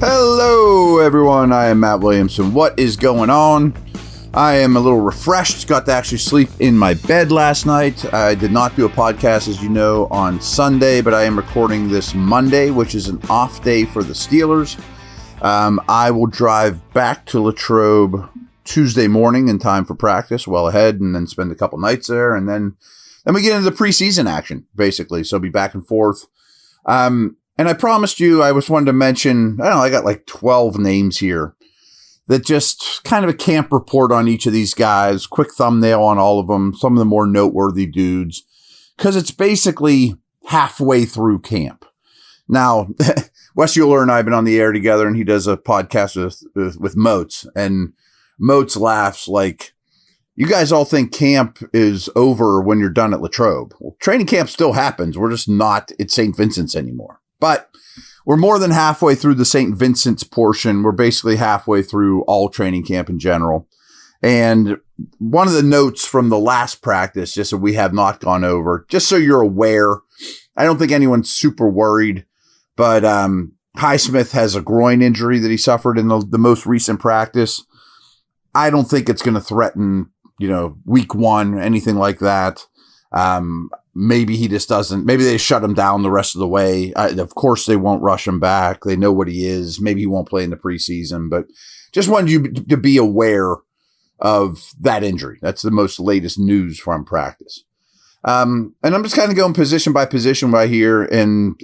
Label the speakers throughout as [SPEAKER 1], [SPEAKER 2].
[SPEAKER 1] Hello, everyone. I am Matt Williamson. What is going on? I am a little refreshed. Got to actually sleep in my bed last night. I did not do a podcast, as you know, on Sunday, but I am recording this Monday, which is an off day for the Steelers. I will drive back to Latrobe Tuesday morning in time for practice, well ahead, and then spend a couple nights there, and then we get into the preseason action, basically. So I'll be back and forth. And I promised you I was wanted to mention, I don't know, I got like 12 names here that just kind of a camp report on each of these guys, quick thumbnail on all of them, some of the more noteworthy dudes, because it's basically halfway through camp. Now, Wes Euler and I have been on the air together, and he does a podcast with Moats, and Moats laughs like, you guys all think camp is over when you're done at Latrobe. Well, training camp still happens. We're just not at St. Vincent's anymore. But we're more than halfway through the St. Vincent's portion. We're basically halfway through all training camp in general. And one of the notes from the last practice, just so we have not gone over, just so you're aware, I don't think anyone's super worried, but Highsmith has a groin injury that he suffered in the most recent practice. I don't think it's going to threaten, week one, anything like that. Maybe he just doesn't. Maybe they shut him down the rest of the way. Of course, they won't rush him back. They know what he is. Maybe he won't play in the preseason, but just wanted you to be aware of that injury. That's the most latest news from practice. And I'm just kind of going position by position right here, and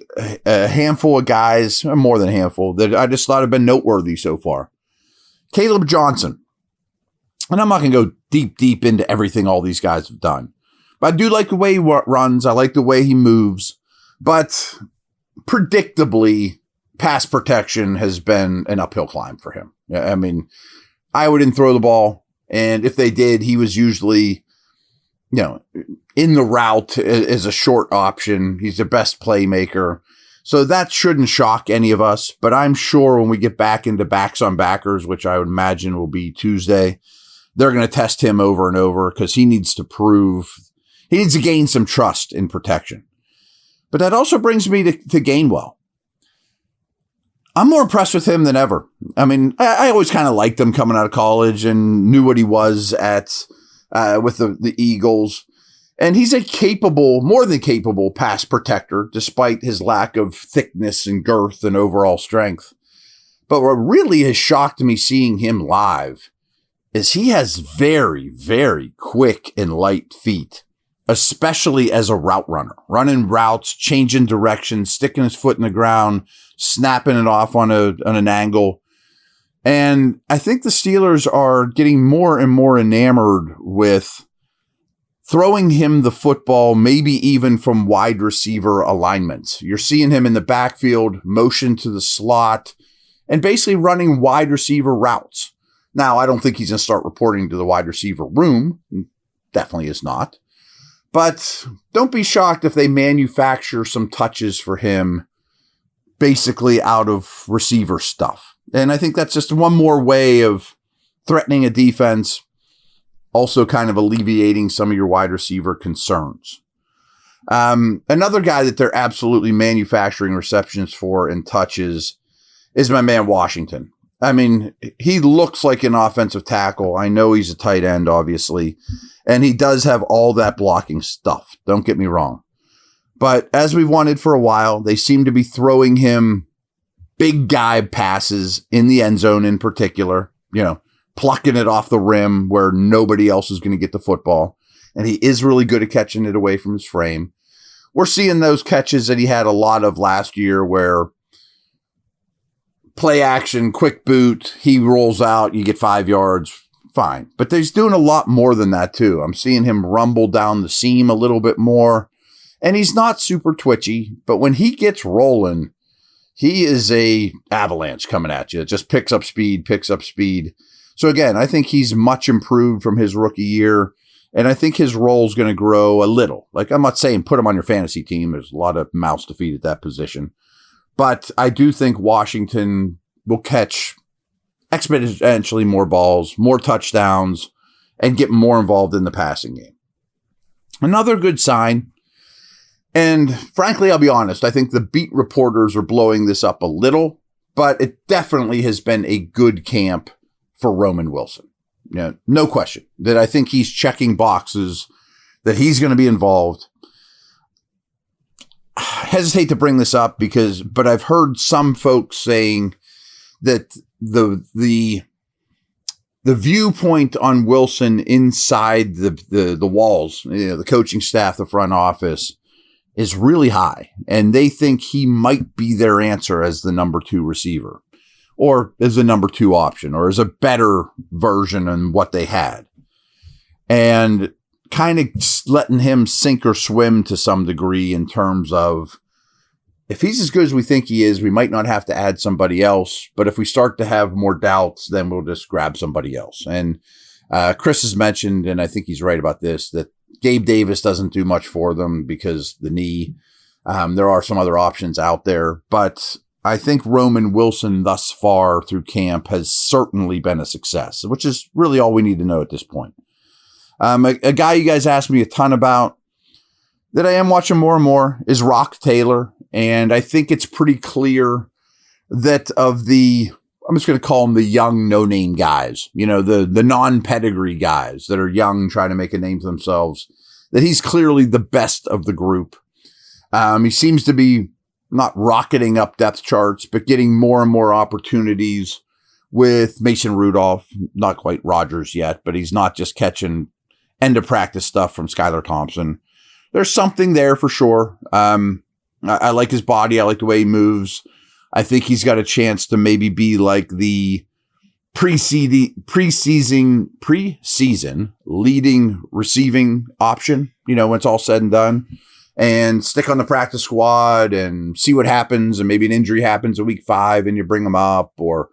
[SPEAKER 1] a handful of guys, more than a handful, that I just thought have been noteworthy so far. Caleb Johnson. And I'm not going to go deep into everything all these guys have done. But I do like the way he runs. I like the way he moves. But predictably, pass protection has been an uphill climb for him. I mean, Iowa didn't throw the ball. And if they did, he was usually, in the route as a short option. He's the best playmaker. So that shouldn't shock any of us. But I'm sure when we get back into backs on backers, which I would imagine will be Tuesday, they're going to test him over and over because he needs to gain some trust in protection. But that also brings me to Gainwell. I'm more impressed with him than ever. I mean, I always kind of liked him coming out of college and knew what he was at with the Eagles. And he's a more than capable pass protector, despite his lack of thickness and girth and overall strength. But what really has shocked me seeing him live is he has very, very quick and light feet, especially as a route runner, running routes, changing directions, sticking his foot in the ground, snapping it off on an angle. And I think the Steelers are getting more and more enamored with throwing him the football, maybe even from wide receiver alignments. You're seeing him in the backfield, motion to the slot, and basically running wide receiver routes. Now, I don't think he's going to start reporting to the wide receiver room. Definitely is not. But don't be shocked if they manufacture some touches for him basically out of receiver stuff. And I think that's just one more way of threatening a defense, also kind of alleviating some of your wide receiver concerns. Another guy that they're absolutely manufacturing receptions for and touches is my man Washington. I mean, he looks like an offensive tackle. I know he's a tight end, obviously, and he does have all that blocking stuff. Don't get me wrong. But as we've wanted for a while, they seem to be throwing him big guy passes in the end zone in particular, plucking it off the rim where nobody else is going to get the football. And he is really good at catching it away from his frame. We're seeing those catches that he had a lot of last year where play action, quick boot, he rolls out, you get 5 yards, fine. But he's doing a lot more than that too. I'm seeing him rumble down the seam a little bit more. And he's not super twitchy, but when he gets rolling, he is a avalanche coming at you. It just picks up speed. So again, I think he's much improved from his rookie year. And I think his role is going to grow a little. Like, I'm not saying put him on your fantasy team. There's a lot of mouths to feed at that position. But I do think Washington will catch exponentially more balls, more touchdowns, and get more involved in the passing game. Another good sign, and frankly, I'll be honest, I think the beat reporters are blowing this up a little, but it definitely has been a good camp for Ramon Wilson. No question that I think he's checking boxes, that he's going to be involved. I hesitate to bring this up but I've heard some folks saying that the viewpoint on Wilson inside the walls, the coaching staff, the front office, is really high, and they think he might be their answer as the number 2 receiver, or as the number 2 option, or as a better version than what they had, and kind of letting him sink or swim to some degree in terms of, if he's as good as we think he is, we might not have to add somebody else. But if we start to have more doubts, then we'll just grab somebody else. And Chris has mentioned, and I think he's right about this, that Gabe Davis doesn't do much for them because the knee. There are some other options out there. But I think Ramon Wilson thus far through camp has certainly been a success, which is really all we need to know at this point. A guy you guys asked me a ton about that I am watching more and more is Rock Taylor. And I think it's pretty clear that I'm just going to call them the young no-name guys, the non-pedigree guys that are young, trying to make a name for themselves, that he's clearly the best of the group. He seems to be not rocketing up depth charts, but getting more and more opportunities with Mason Rudolph, not quite Rodgers yet, but he's not just catching end of practice stuff from Skylar Thompson. There's something there for sure. I like his body. I like the way he moves. I think he's got a chance to maybe be like the preseason leading receiving option, when it's all said and done, and stick on the practice squad and see what happens. And maybe an injury happens in week 5 and you bring him up, or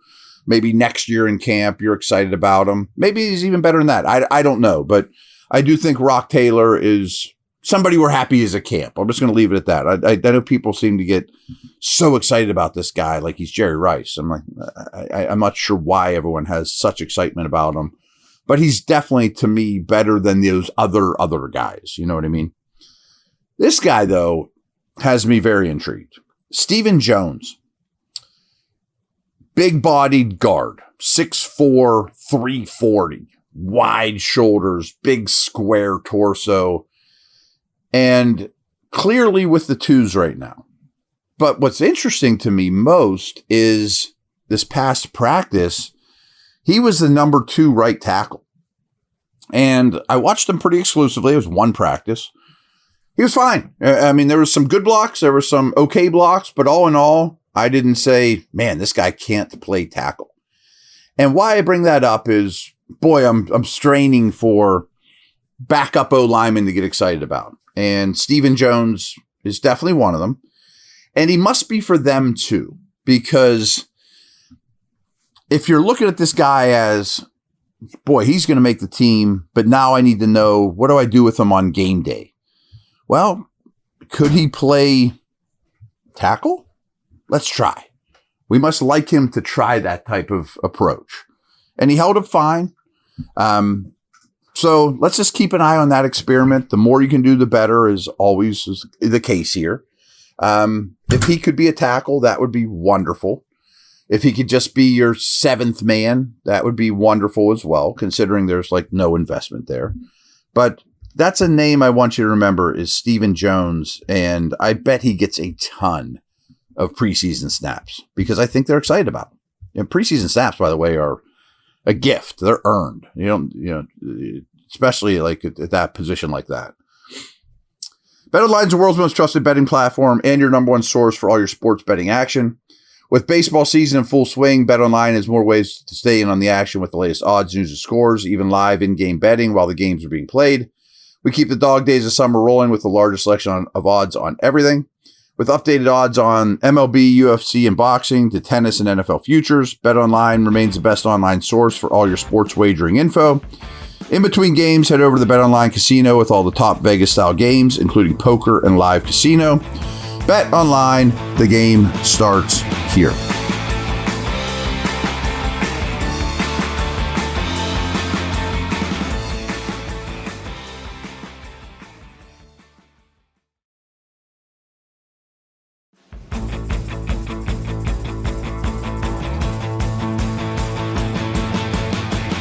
[SPEAKER 1] maybe next year in camp, you're excited about him. Maybe he's even better than that. I don't know, but I do think Rock Taylor is somebody we're happy is a camp. I'm just going to leave it at that. I know people seem to get so excited about this guy like he's Jerry Rice. I'm like, I'm not sure why everyone has such excitement about him, but he's definitely, to me, better than those other guys. You know what I mean? This guy, though, has me very intrigued. Stephen Jones, big-bodied guard, 6'4", 340, wide shoulders, big square torso, and clearly with the 2s right now. But what's interesting to me most is this past practice, he was the number 2 right tackle. And I watched him pretty exclusively. It was one practice. He was fine. I mean, there was some good blocks. There were some okay blocks. But all in all, I didn't say, man, this guy can't play tackle. And why I bring that up is, boy, I'm straining for backup O-linemen to get excited about. And Stephen Jones is definitely one of them. And he must be for them too. Because if you're looking at this guy as, boy, he's going to make the team, but now I need to know, what do I do with him on game day? Well, could he play tackle? Let's try. We must like him to try that type of approach. And he held up fine. So let's just keep an eye on that experiment. The more you can do, the better, is always the case here. If he could be a tackle, that would be wonderful. If he could just be your 7th man, that would be wonderful as well, considering there's like no investment there. But that's a name I want you to remember, is Stephen Jones. And I bet he gets a ton of preseason snaps because I think they're excited about him. And preseason snaps, by the way, are a gift. They're earned. Especially like at that position like that. BetOnline is the world's most trusted betting platform and your number one source for all your sports betting action. With baseball season in full swing, BetOnline has more ways to stay in on the action with the latest odds, news, and scores, even live in-game betting while the games are being played. We keep the dog days of summer rolling with the largest selection of odds on everything. With updated odds on MLB, UFC, and boxing to tennis and NFL futures, BetOnline remains the best online source for all your sports wagering info. In between games, head over to the BetOnline Casino with all the top Vegas-style games, including poker and live casino. BetOnline, the game starts here.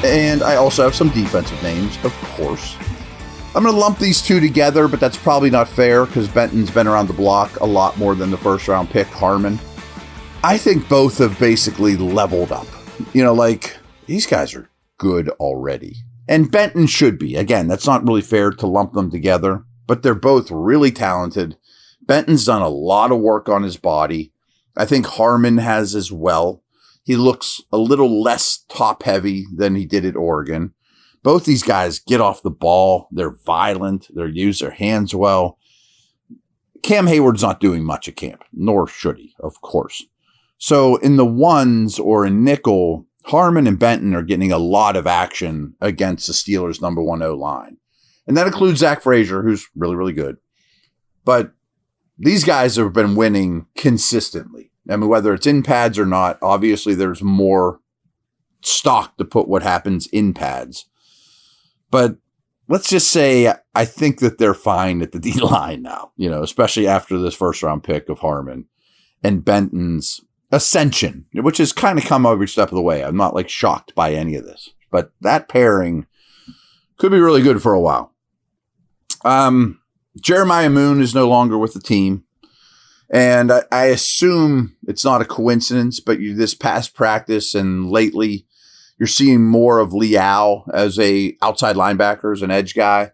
[SPEAKER 1] And I also have some defensive names, of course. I'm going to lump these two together, but that's probably not fair because Benton's been around the block a lot more than the first round pick, Harmon. I think both have basically leveled up. These guys are good already. And Benton should be. Again, that's not really fair to lump them together, but they're both really talented. Benton's done a lot of work on his body. I think Harmon has as well. He looks a little less top heavy than he did at Oregon. Both these guys get off the ball. They're violent. They use their hands well. Cam Hayward's not doing much at camp, nor should he, of course. So in the ones or in nickel, Harmon and Benton are getting a lot of action against the Steelers' number 1 O-line. And that includes Zach Frazier, who's really, really good. But these guys have been winning consistently. I mean, whether it's in pads or not, obviously there's more stock to put what happens in pads. But let's just say I think that they're fine at the D-line now, especially after this first-round pick of Harmon and Benton's ascension, which has kind of come every step of the way. I'm not shocked by any of this, but that pairing could be really good for a while. Jeremiah Moon is no longer with the team. And I assume it's not a coincidence, but this past practice and lately, you're seeing more of Liao as a outside linebacker, as an edge guy.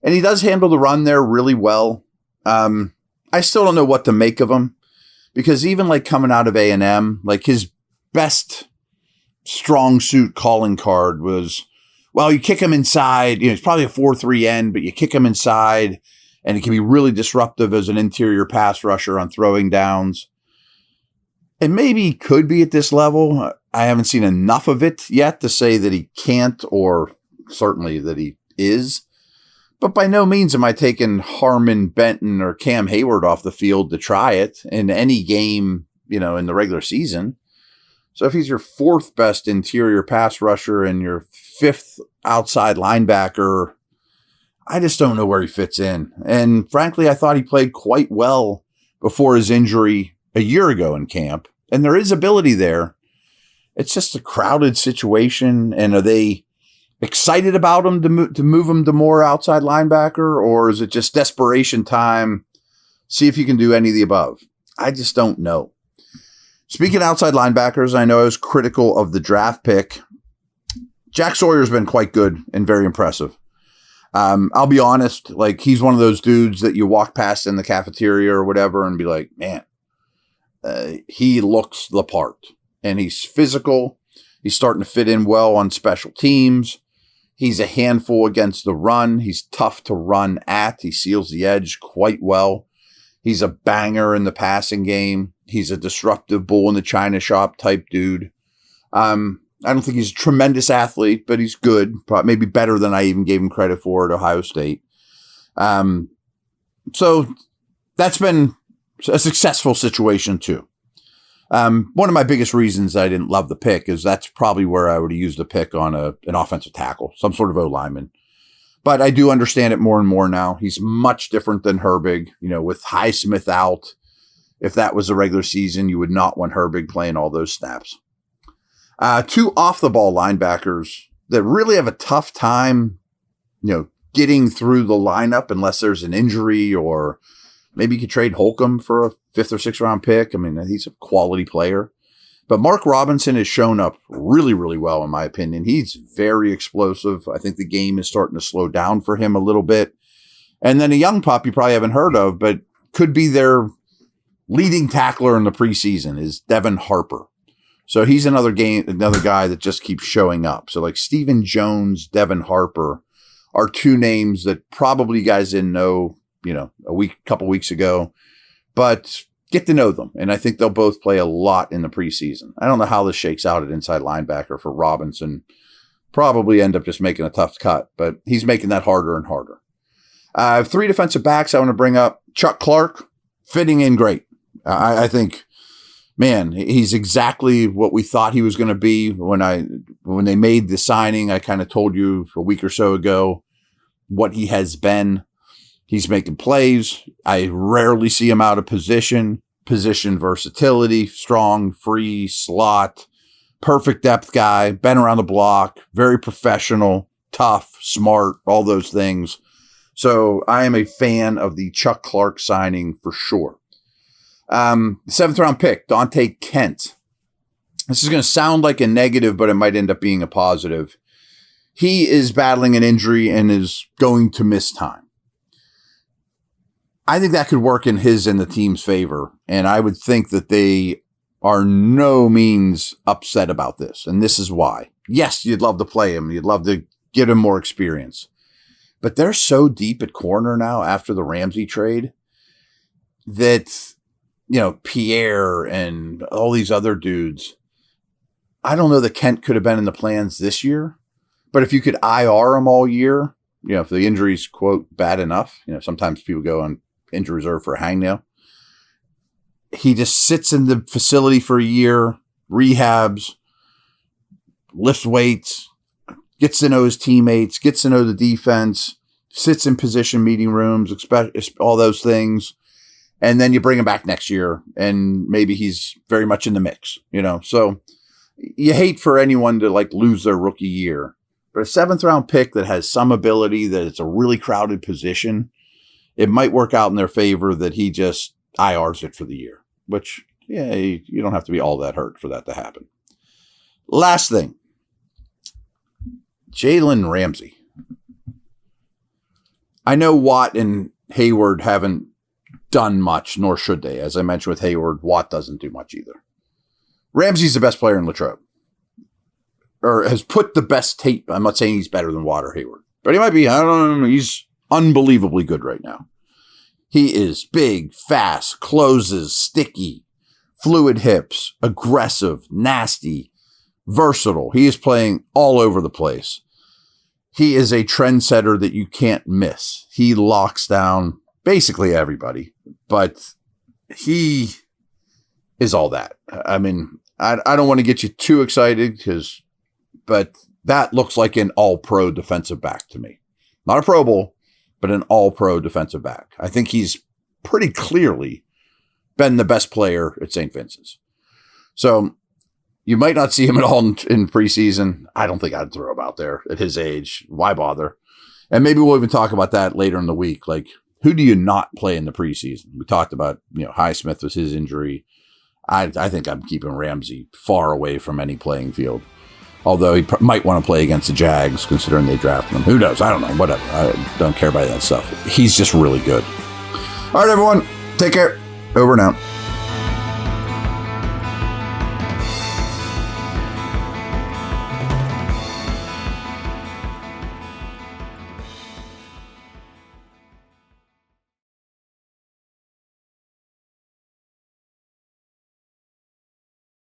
[SPEAKER 1] And he does handle the run there really well. I still don't know what to make of him because even coming out of A&M, his best strong suit calling card was, well, you kick him inside. It's probably a 4-3 end, but you kick him inside and it can be really disruptive as an interior pass rusher on throwing downs. And maybe he could be at this level. I haven't seen enough of it yet to say that he can't, or certainly that he is. But by no means am I taking Harmon, Benton, or Cam Hayward off the field to try it in any game, in the regular season. So if he's your 4th best interior pass rusher and your 5th outside linebacker, I just don't know where he fits in. And frankly, I thought he played quite well before his injury a year ago in camp. And there is ability there. It's just a crowded situation. And are they excited about him to move him to more outside linebacker? Or is it just desperation time? See if you can do any of the above. I just don't know. Speaking of outside linebackers, I know I was critical of the draft pick. Jack Sawyer's been quite good and very impressive. I'll be honest, he's one of those dudes that you walk past in the cafeteria or whatever and be like, man, he looks the part. And he's physical. He's starting to fit in well on special teams. He's a handful against the run. He's tough to run at. He seals the edge quite well. He's a banger in the passing game. He's a disruptive bull in the china shop type dude. I don't think he's a tremendous athlete, but he's good. Probably maybe better than I even gave him credit for at Ohio State. So that's been a successful situation too. One of my biggest reasons I didn't love the pick is that's probably where I would have used the pick on an offensive tackle, some sort of O-lineman. But I do understand it more and more now. He's much different than Herbig, with Highsmith out. If that was a regular season, you would not want Herbig playing all those snaps. 2 off-the-ball linebackers that really have a tough time, getting through the lineup unless there's an injury, or maybe you could trade Holcomb for a 5th or 6th round pick. I mean, he's a quality player. But Mark Robinson has shown up really, really well, in my opinion. He's very explosive. I think the game is starting to slow down for him a little bit. And then a young pup you probably haven't heard of, but could be their leading tackler in the preseason, is Devin Harper. So he's another guy that just keeps showing up. So Stephen Jones, Devin Harper are 2 names that probably you guys didn't know, couple weeks ago, but get to know them. And I think they'll both play a lot in the preseason. I don't know how this shakes out at inside linebacker for Robinson. Probably end up just making a tough cut, but he's making that harder and harder. I have 3 defensive backs I want to bring up. Chuck Clark, fitting in great. I think, man, he's exactly what we thought he was going to be. When they made the signing, I kind of told you a week or so ago what he has been. He's making plays. I rarely see him out of position versatility, strong, free, slot, perfect depth guy, been around the block, very professional, tough, smart, all those things. So I am a fan of the Chuck Clark signing for sure. 7th round pick, Dante Kent. This is going to sound like a negative, but it might end up being a positive. He is battling an injury and is going to miss time. I think that could work in his and the team's favor. And I would think that they are no means upset about this. And this is why. Yes, you'd love to play him. You'd love to get him more experience. But they're so deep at corner now after the Ramsey trade that, you know, Pierre and all these other dudes, I don't know that Kent could have been in the plans this year. But if you could IR him all year, you know, if the injury's, quote, bad enough, you know, sometimes people go on injury reserve for a hangnail. He just sits in the facility for a year, rehabs, lifts weights, gets to know his teammates, gets to know the defense, sits in position meeting rooms, all those things. And then you bring him back next year and maybe he's very much in the mix, you know? So you hate for anyone to like lose their rookie year, but a 7th round pick that has some ability, that it's a really crowded position, it might work out in their favor that he just IRs it for the year, which, yeah, you don't have to be all that hurt for that to happen. Last thing, Jalen Ramsey. I know Watt and Hayward haven't done much, nor should they. As I mentioned with Hayward, Watt doesn't do much either. Ramsey's the best player in Latrobe, or has put the best tape. I'm not saying he's better than Watt or Hayward, but he might be. I don't know. He's unbelievably good right now. He is big, fast, closes, sticky, fluid hips, aggressive, nasty, versatile. He is playing all over the place. He is a trendsetter that you can't miss. He locks down basically everybody, but he is all that. I mean, I don't want to get you too excited but that looks like an all-pro defensive back to me. Not a Pro Bowl, but an all-pro defensive back. I think he's pretty clearly been the best player at St. Vincent's. So you might not see him at all in preseason. I don't think I'd throw him out there at his age. Why bother? And maybe we'll even talk about that later in the week. Like, who do you not play in the preseason? We talked about, you know, Highsmith was his injury. I think I'm keeping Ramsey far away from any playing field. Although he might want to play against the Jags, considering they drafted him. Who knows? I don't know. Whatever. I don't care about that stuff. He's just really good. All right, everyone. Take care. Over and out.